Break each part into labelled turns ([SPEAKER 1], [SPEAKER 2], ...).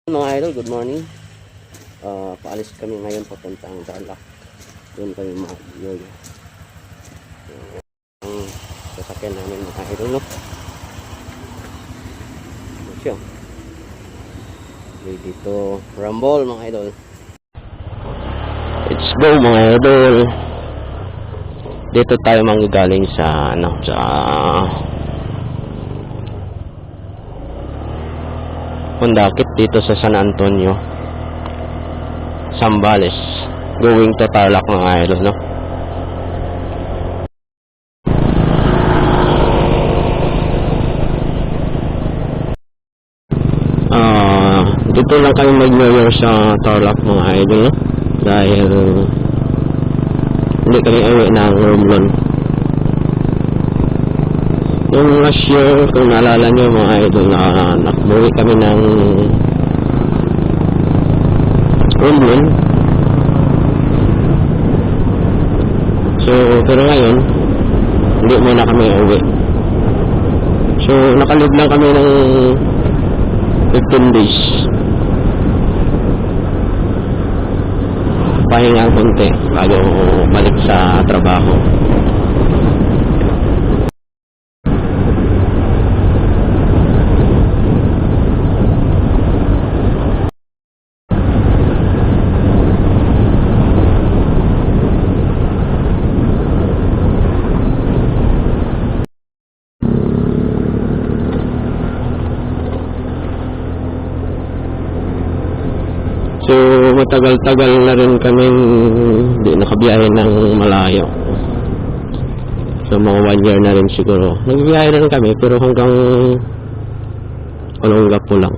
[SPEAKER 1] Mga idol, good morning. Paalis kami ngayon papuntang Tarlac. Doon kami mag-yoyo. Ang sasakyan namin mga idol, no? Siya. Ready to rumble mga idol. Let's go mga idol. Dito tayo manggagaling sa Pundakit dito sa San Antonio, Zambales, going to Tarlac mga idol, no? Dito lang kami mag-New sa Tarlac mga idol, no? Dahil hindi kami uwi ng Romblon. Yung last year, kung naalala nyo mga idol, na nakumuwi kami ng Romblon. So, pero ngayon, hindi muna kami uwi. So, nakalib lang kami ng 15 days. Pahinga konti bago balik sa trabaho. So, matagal-tagal na rin kaming hindi nakabiyahe ng malayo. So, mga 1 year na rin siguro. Nagbiyahe rin kami, pero hanggang Olongapo lang.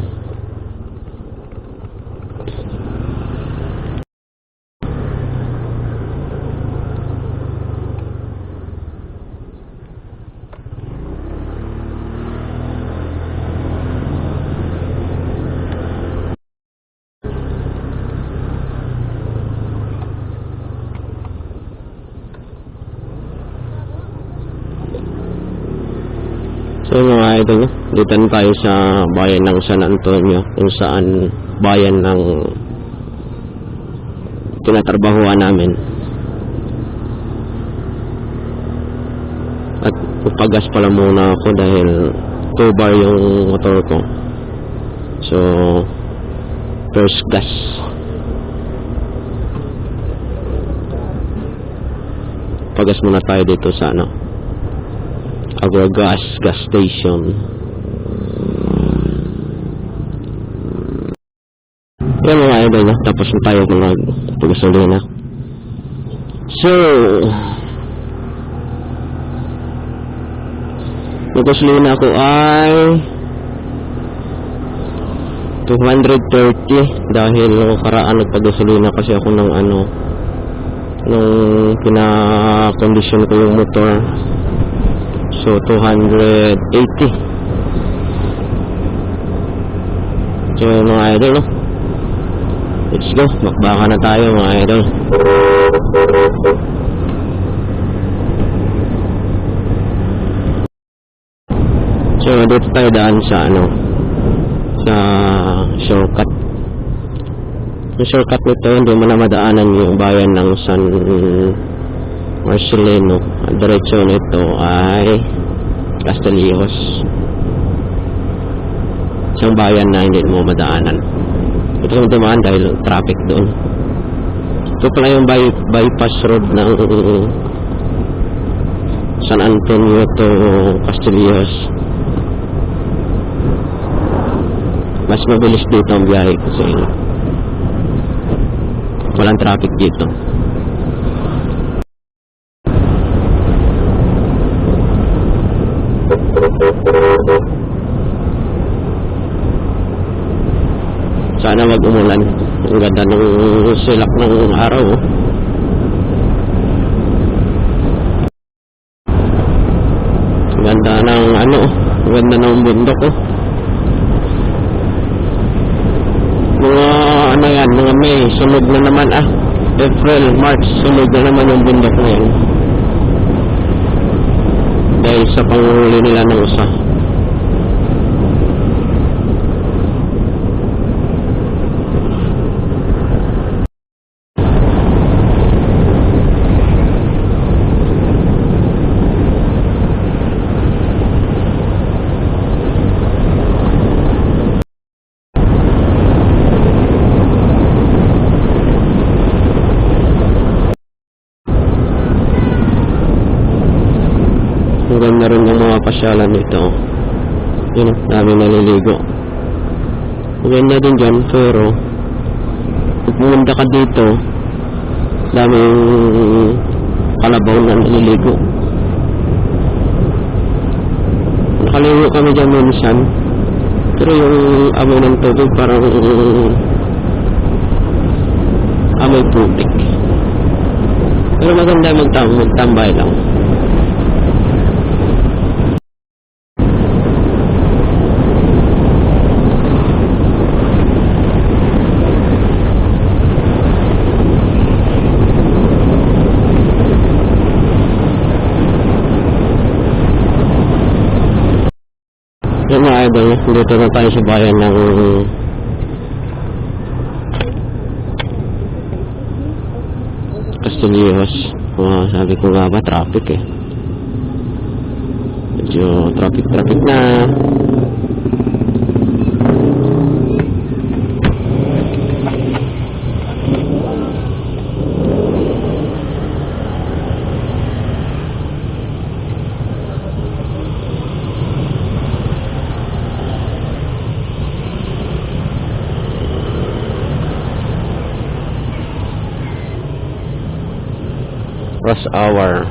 [SPEAKER 1] So mga idol, dito na tayo sa bayan ng San Antonio, kung saan bayan ng tinatrabahuan namin. At upagas pala muna ako dahil 2 bar yung motor ko. So first gas. Pagas muna tayo dito sa Agrogas gas station. Yan mga idol, no? Tapos na tayo mag-gasolina. So, mag-gasolina ko ay 230 dahil karaan nagpag-gasolina kasi ako ng nung pinakondisyon ko yung motor. So 280. So mga idol, no? Let's go, makbaka na tayo mga idol. So dito tayo daan sa sa shortcut. Yung shortcut nito hindi mo na madaanan yung bayan ng San Marcelino. Ang diretsyo nito ay Castillejos, isang bayan na hindi mo madaanan. Ito yung dumaan dahil traffic doon. Ito pala yung bypass road ng San Antonio to Castillejos. Mas mabilis dito ang biyahe kasi walang traffic dito. Sana wag umulan. Ang ganda ng silak ng araw. Ang ganda ng ang ganda ng bundok. Mga yan, mga May, sunog na naman April, March, sunog na naman yung bundok ngayon. Dahil sa panghuli nila ng usa. pasyalan dito. Yun, dami naliligo. Maganda din dyan, pero kung pumunta ka dito, daming kalabaw na naliligo. Nakaligo kami dyan minsan, pero yung amoy ng tubig parang amoy putik. Pero maganda magtambay lang. Yan mga idol, dito na tayo sa bayan ng Castillejos. Sabi ko nga ba, traffic eh. Medyo traffic na. Rush hour.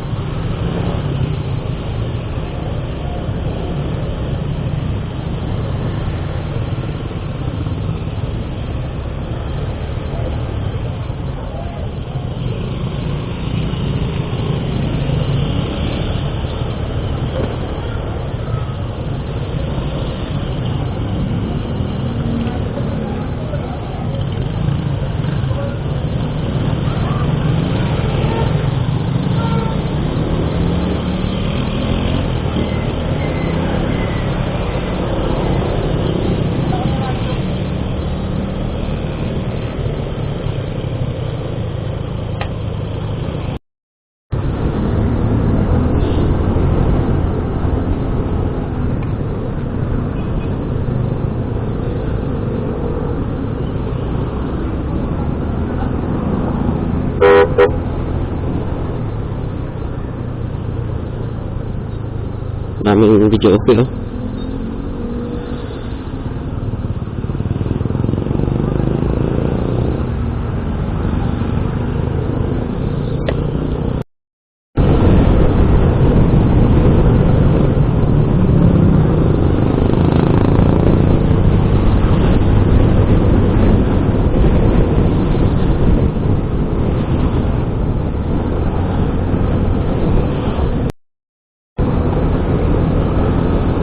[SPEAKER 1] Daming video okay oh.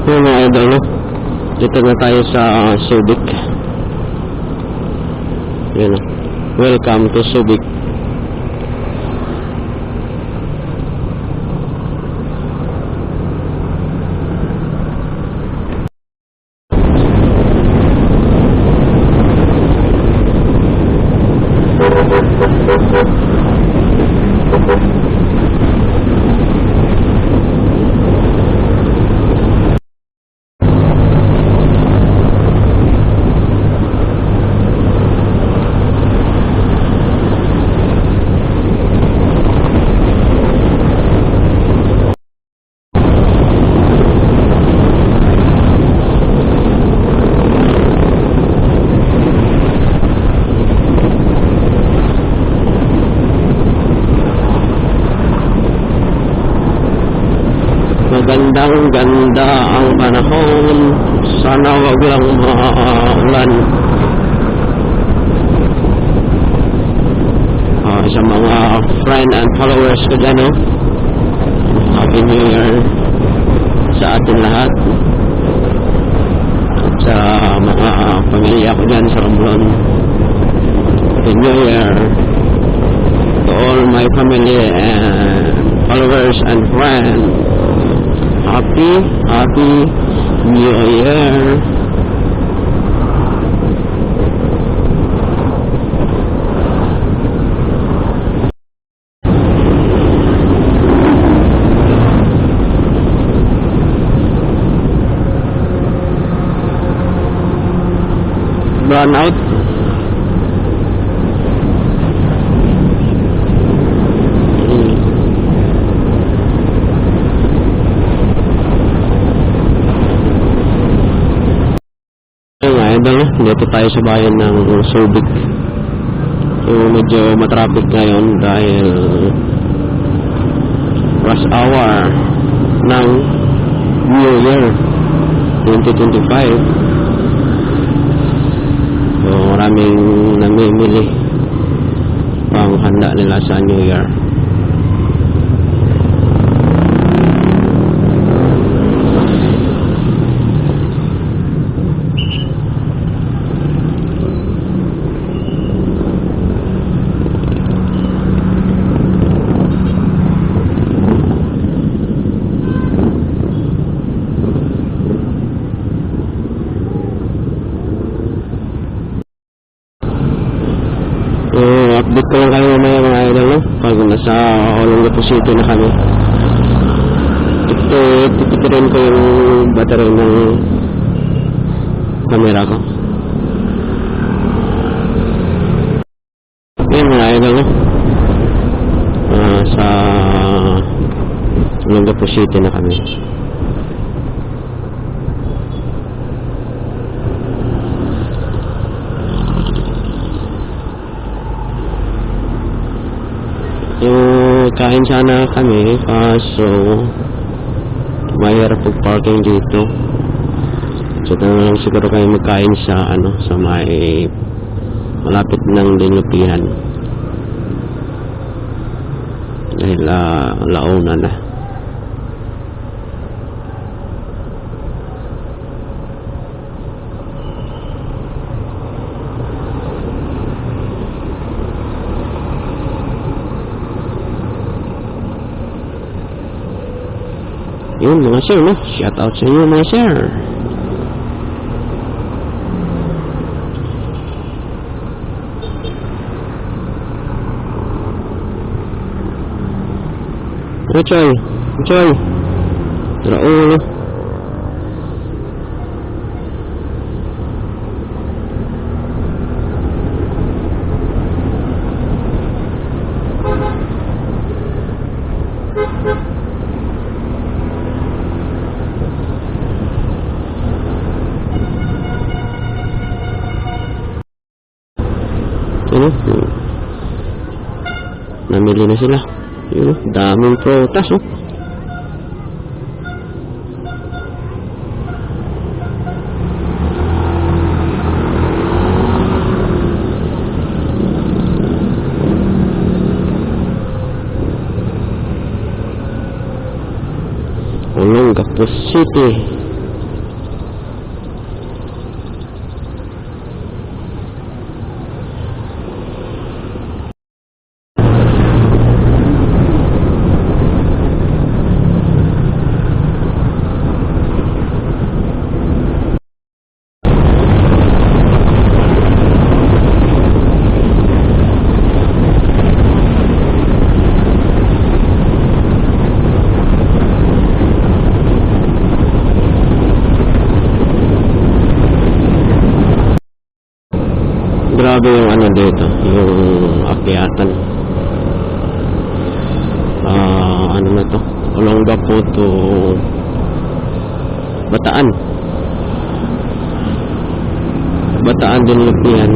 [SPEAKER 1] Yung mga idol, no? Dito na tayo sa Subic. Yun, no? Welcome to Subic. Magandang ganda ang panahon, sana wag lang maulan. Sa mga friend and followers ko dyan, no? Happy New Year sa atin lahat. At sa mga pamilya ko dyan sa Romblon, Happy New Year to all my family and followers and friends. Happy New Year. Burnout. idol, dito tayo sa bayan ng Subic. So medyo matraffic ngayon dahil rush hour ng New Year 2025. So maraming namimili pang handa nila sa New Year. So, update ko lang kayo mamaya mga idol, no? Pag nasa Olongapo City na kami. Tipitin ko yung battery ng camera ko. Yan mga idol, no? Sa Olongapo City na kami. Yung kain sana kami, kaso mahirap pag-parking dito. So lang siguro kayo magkain sa sa may malapit ng Dinupihan. Dahil launa na. Yun mga sir, no? Shout out sa inyo mga sir. Choy, Choy. Raul. Namili na sila. Yun, daming prutas, oh. Olongapo City. Grabe yung dito, yung akyatan. Ano na to? Olongapo to Bataan. Bataan din Lupian.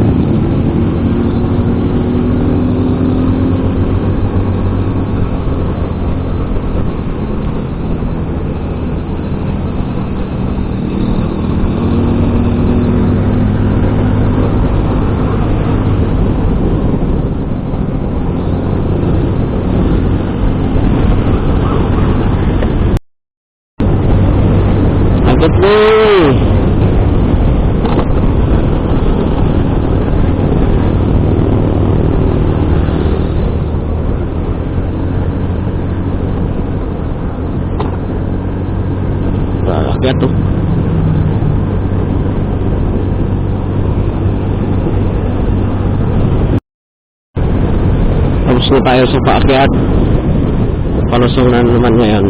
[SPEAKER 1] Agad mo! Agad to. Tapos na tayo sa paakyat. Palusong na naman ngayon.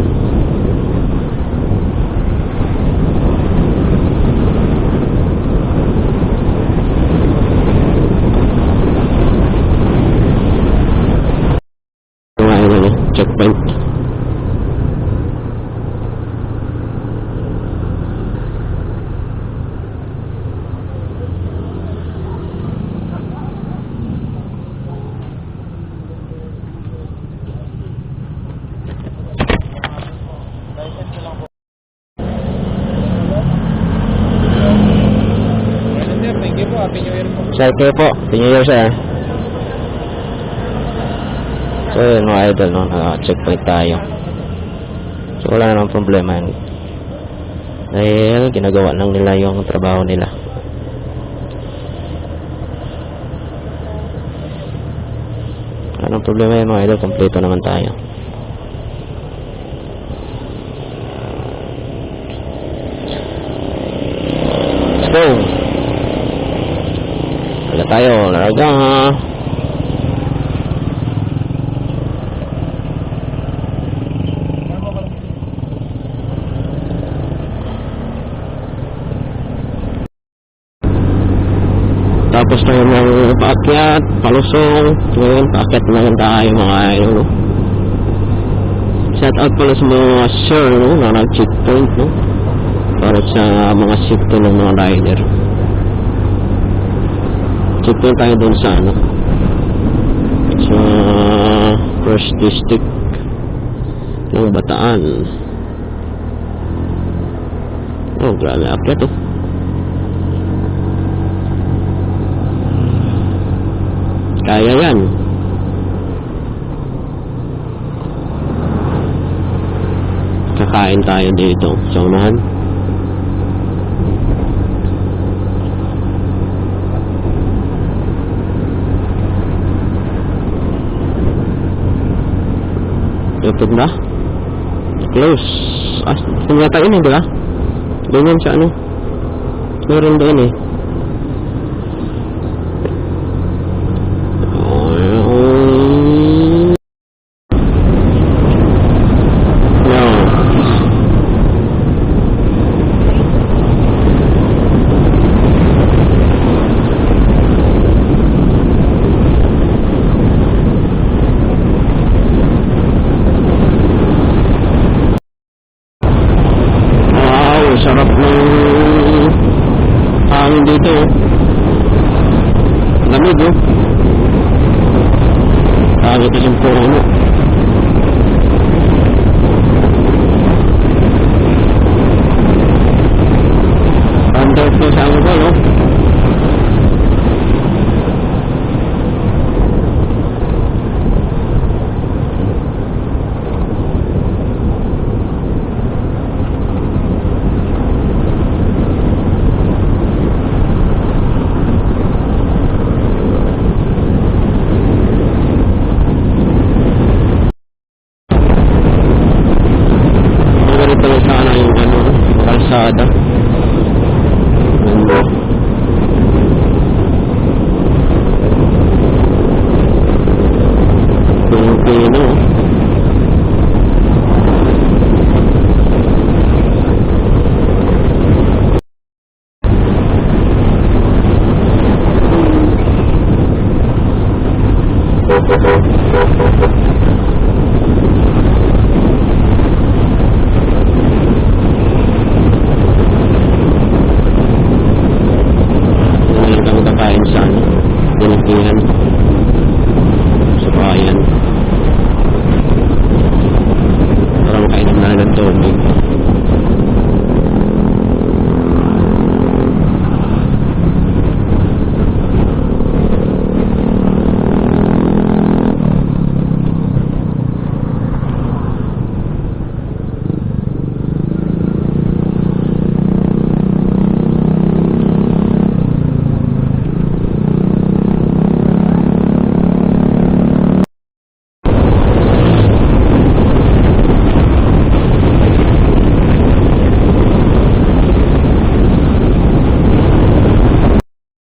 [SPEAKER 1] Checkpoint. kayo po. Happy New Year, sir. So, yun mga idol, no? Naka-checkpoint tayo. So, wala namang problema yan. Dahil, ginagawa lang nila yung trabaho nila. Anong problema yan mga idol? Kompleto naman tayo. Let's go! Wala tayo. Larga ha! Tapos tayo ng paakyat, palusong. Ngayon, paakyat naman tayo mga idol, no? Shout out pala sa mga sir, no? Na nag-checkpoint, no? Para sa mga safety ng mga rider. Checkpoint tayo doon sa, ano? Sa First District ng Bataan. Oh, grabe akyat, oh. Kaya yan. Kakain tayo dito sa unahan. Youtube na? Close. Tingnan tayo yun, di ba? Ganyan sa ano? Meron doon eh. Sarap ng hangin dito. Lamig, oh. Hangin kasi puro ano.